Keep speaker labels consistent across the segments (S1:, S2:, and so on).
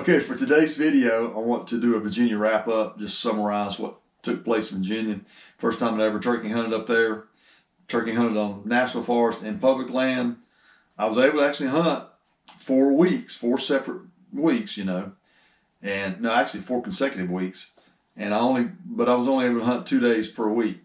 S1: Okay, for today's video, I want to do a Virginia wrap up, just summarize what took place in Virginia. First time I ever turkey hunted up there. Turkey hunted on national forest and public land. I was able to actually hunt 4 weeks, 4 separate weeks, and no, actually 4 consecutive weeks. And I was only able to hunt 2 days per week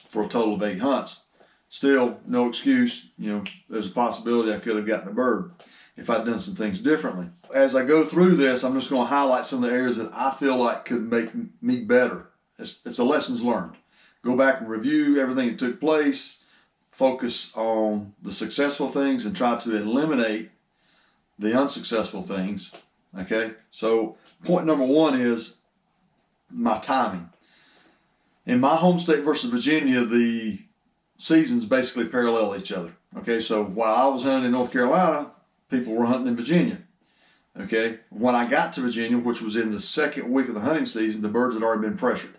S1: for a total of 8 hunts. Still, no excuse. There's a possibility I could have gotten a bird if I'd done some things differently. As I go through this, I'm just going to highlight some of the areas that I feel like could make me better. It's a lessons learned. Go back and review everything that took place, focus on the successful things and try to eliminate the unsuccessful things. Okay, so point number 1 is my timing. In my home state versus Virginia, the seasons basically parallel each other. Okay, so while I was hunting in North Carolina, people were hunting in Virginia. Okay, when I got to Virginia, which was in the 2nd week of the hunting season, the birds had already been pressured.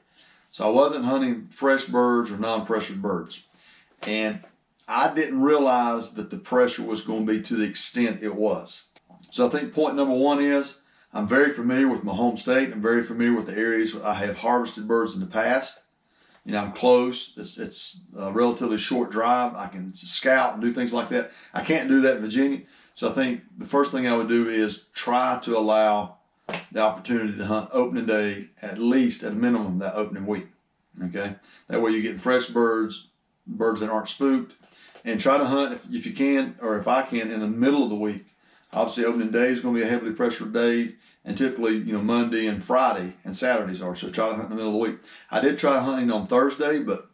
S1: So I wasn't hunting fresh birds or non-pressured birds. And I didn't realize that the pressure was going to be to the extent it was. So I think point number 1 is I'm very familiar with my home state. I'm very familiar with the areas where I have harvested birds in the past. I'm close. It's a relatively short drive. I can scout and do things like that. I can't do that in Virginia. So I think the first thing I would do is try to allow the opportunity to hunt opening day, at least at a minimum that opening week. Okay, that way you're getting fresh birds that aren't spooked, and try to hunt if you can, or if I can, in the middle of the week. Obviously, opening day is going to be a heavily pressured day, and typically, Monday and Friday and Saturdays are. So try to hunt in the middle of the week. I did try hunting on Thursday, but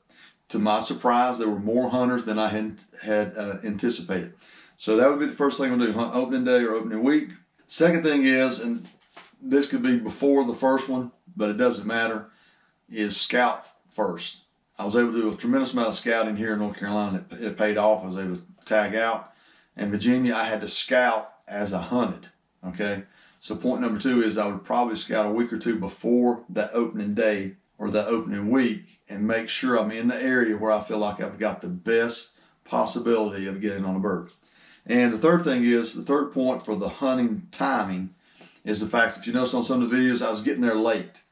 S1: to my surprise, there were more hunters than I had anticipated. So that would be the first thing I'm going to do: hunt opening day or opening week. Second thing is, and this could be before the first one, but it doesn't matter, is scout first. I was able to do a tremendous amount of scouting here in North Carolina. It paid off. I was able to tag out. In Virginia, I had to scout as I hunted. Okay, so point number 2 is I would probably scout a week or 2 before that opening day or that opening week and make sure I'm in the area where I feel like I've got the best possibility of getting on a bird. And the third thing is, the third point for the hunting timing is the fact, if you notice on some of the videos, I was getting there late.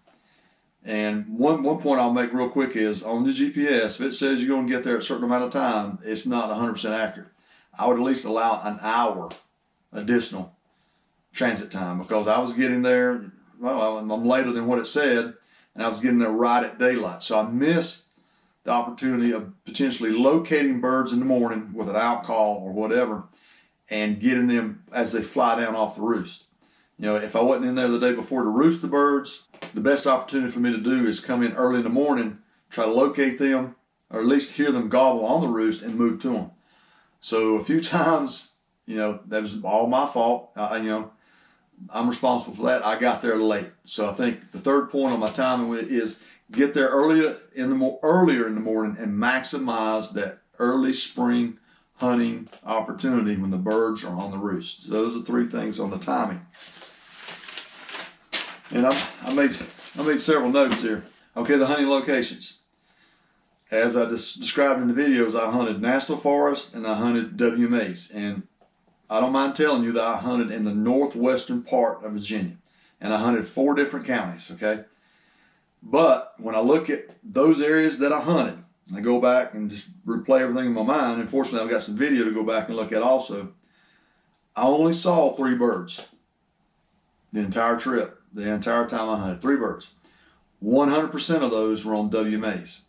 S1: And one point I'll make real quick is, on the GPS, if it says you're going to get there at a certain amount of time, it's not 100% accurate. I would at least allow an hour additional transit time, because I was getting there, I'm later than what it said, and I was getting there right at daylight. So I missed the opportunity of potentially locating birds in the morning with an out call or whatever, and getting them as they fly down off the roost. If I wasn't in there the day before to roost the birds, the best opportunity for me to do is come in early in the morning, try to locate them, or at least hear them gobble on the roost and move to them. So a few times, that was all my fault. I'm responsible for that. I got there late. So I think the third point on my timing is get there earlier in the morning and maximize that early spring hunting opportunity when the birds are on the roost. So those are 3 things on the timing. And I made several notes here. Okay, the hunting locations. As I described in the videos, I hunted national forest and I hunted WMAs. And I don't mind telling you that I hunted in the northwestern part of Virginia. And I hunted 4 different counties, okay? But when I look at those areas that I hunted, and I go back and just replay everything in my mind, and fortunately I've got some video to go back and look at also, I only saw 3 birds the entire trip. The entire time I hunted, 3 birds. 100% of those were on WMAs.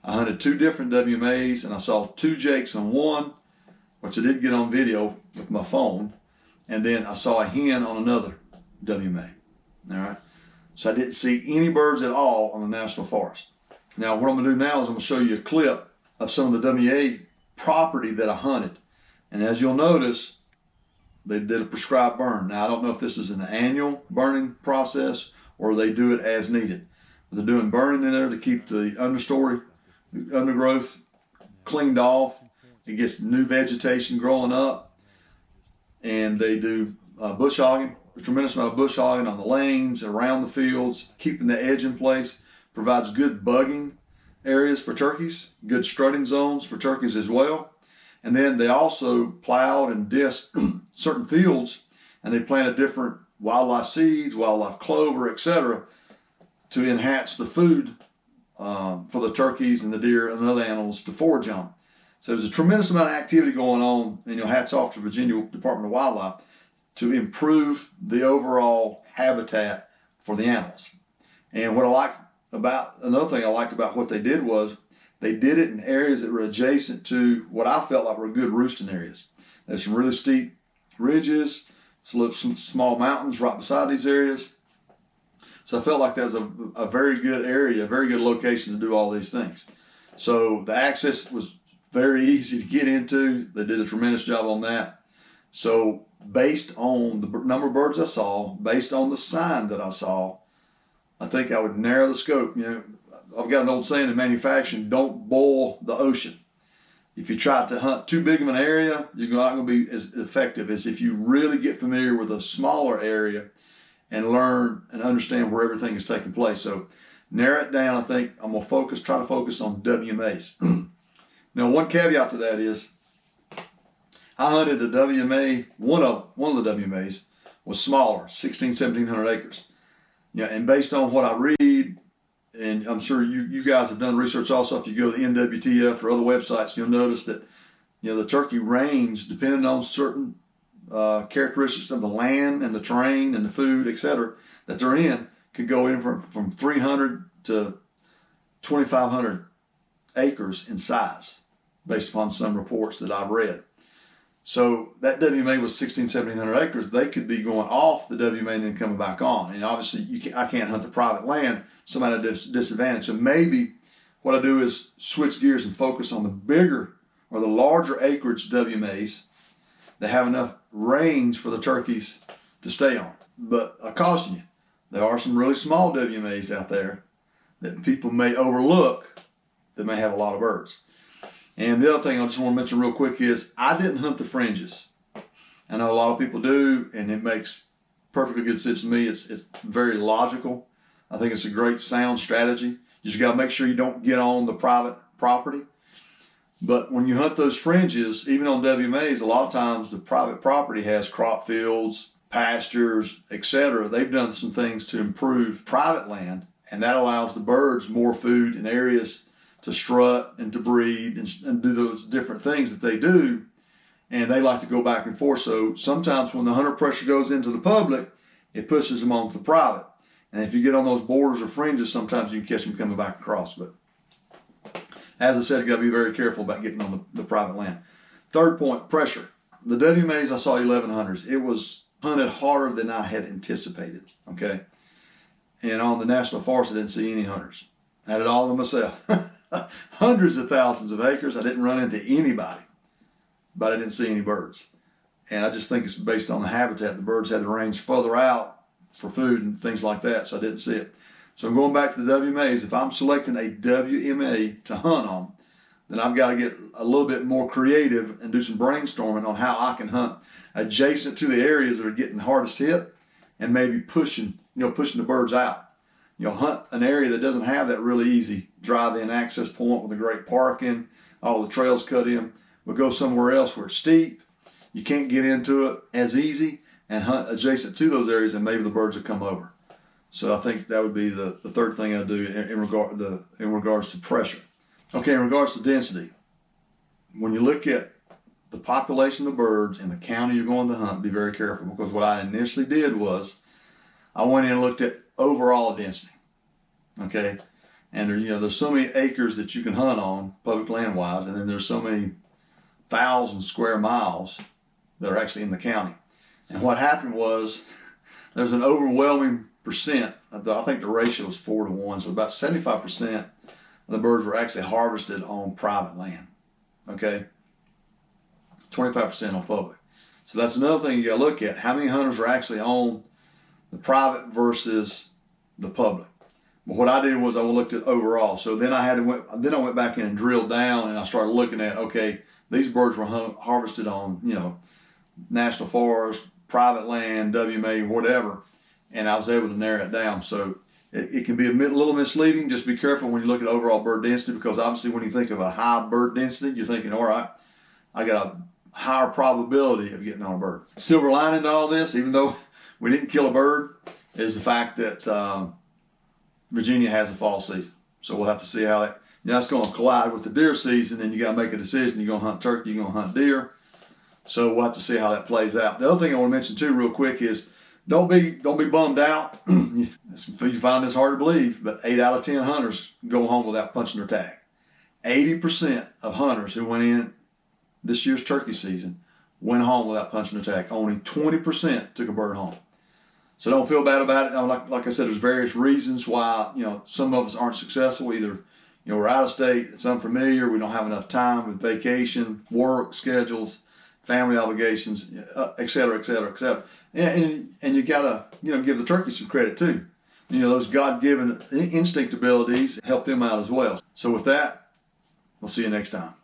S1: I hunted 2 different WMAs, and I saw 2 jakes on one, which I did get on video with my phone, and then I saw a hen on another WMA. All right, so I didn't see any birds at all on the national forest. Now what I'm going to do now is I'm going to show you a clip of some of the WMA property that I hunted, and as you'll notice, they did a prescribed burn. Now, I don't know if this is an annual burning process or they do it as needed. They're doing burning in there to keep the understory, the undergrowth cleaned off. It gets new vegetation growing up. And they do bush hogging, a tremendous amount of bush hogging on the lanes, around the fields, keeping the edge in place. Provides good bugging areas for turkeys, good strutting zones for turkeys as well. And then they also plowed and disked certain fields, and they planted different wildlife seeds, wildlife clover, etc., to enhance the food for the turkeys and the deer and other animals to forage on. So there's a tremendous amount of activity going on, and hats off to Virginia Department of Wildlife to improve the overall habitat for the animals. And another thing I liked about what they did was they did it in areas that were adjacent to what I felt like were good roosting areas. There's some really steep ridges, some small mountains right beside these areas. So I felt like that was a very good area, a very good location to do all these things. So the access was very easy to get into. They did a tremendous job on that. So based on the number of birds I saw, based on the sign that I saw, I think I would narrow the scope. I've got an old saying in manufacturing, don't boil the ocean. If you try to hunt too big of an area, you're not going to be as effective as if you really get familiar with a smaller area and learn and understand where everything is taking place. So narrow it down. I think I'm going to try to focus on WMAs. Now, one caveat to that is I hunted a WMA, one of the WMAs was smaller, 1,700 acres. And based on what I read, and I'm sure you guys have done research also, if you go to the NWTF or other websites, you'll notice that the turkey range, depending on certain characteristics of the land and the terrain and the food, etc., that they're in, could go in from 300 to 2,500 acres in size, based upon some reports that I've read. So that WMA was 1,700 acres. They could be going off the WMA and then coming back on. And obviously, I can't hunt the private land. Somebody at a disadvantage. So maybe what I do is switch gears and focus on the bigger or the larger acreage WMAs that have enough range for the turkeys to stay on. But I caution you, there are some really small WMAs out there that people may overlook that may have a lot of birds. And the other thing I just want to mention real quick is I didn't hunt the fringes. I know a lot of people do, and it makes perfectly good sense to me. It's very logical. I think it's a great sound strategy. You just got to make sure you don't get on the private property. But when you hunt those fringes, even on WMAs, a lot of times the private property has crop fields, pastures, etc. They've done some things to improve private land, and that allows the birds more food in areas to strut and to breed and do those different things that they do, and they like to go back and forth. So sometimes when the hunter pressure goes into the public, it pushes them onto the private. And if you get on those borders or fringes, sometimes you can catch them coming back across. But as I said, you got to be very careful about getting on the private land. Third point, pressure. The WMAs, I saw 1,100s. It was hunted harder than I had anticipated, okay? And on the National Forest, I didn't see any hunters. I had it all to myself. Hundreds of thousands of acres. I didn't run into anybody, but I didn't see any birds. And I just think it's based on the habitat. The birds had the range further out for food and things like that, so I didn't see it. So I'm going back to the WMAs. If I'm selecting a WMA to hunt on, then I've got to get a little bit more creative and do some brainstorming on how I can hunt adjacent to the areas that are getting hardest hit, and maybe pushing the birds out. Hunt an area that doesn't have that really easy drive-in access point with a great parking, all the trails cut in. We'll go somewhere else where it's steep, you can't get into it as easy, and hunt adjacent to those areas, and maybe the birds will come over. So I think that would be the third thing I do in regards to pressure. Okay, in regards to density, when you look at the population of birds in the county you're going to hunt, be very careful, because what I initially did was I went in and looked at overall density. Okay, and there's so many acres that you can hunt on public land wise, and then there's so many thousand square miles that are actually in the county. And what happened was there's an overwhelming percent. I think the ratio was 4-to-1, so about 75% of the birds were actually harvested on private land. Okay, 25% on public. So that's another thing you got to look at. How many hunters are actually on the private versus the public? But what I did was I looked at overall. So then I went back in and drilled down, and I started looking at, okay, these birds were harvested on national forest, private land, WMA, whatever, and I was able to narrow it down. So it can be a little misleading. Just be careful when you look at overall bird density, because obviously when you think of a high bird density, you're thinking, all right, I got a higher probability of getting on a bird. Silver lining to all this, even though we didn't kill a bird is the fact that Virginia has a fall season. So we'll have to see how that, that's going to collide with the deer season, and you got to make a decision. You're going to hunt turkey, you're going to hunt deer. So we'll have to see how that plays out. The other thing I want to mention too, real quick, is don't be bummed out. You find this hard to believe, but 8 out of 10 hunters go home without punching their tag. 80% of hunters who went in this year's turkey season went home without punching their tag. Only 20% took a bird home. So don't feel bad about it. Like I said, there's various reasons why some of us aren't successful. Either we're out of state, it's unfamiliar, we don't have enough time with vacation, work schedules, family obligations, et cetera, et cetera, et cetera. And you gotta give the turkey some credit too. Those God-given instinct abilities help them out as well. So with that, we'll see you next time.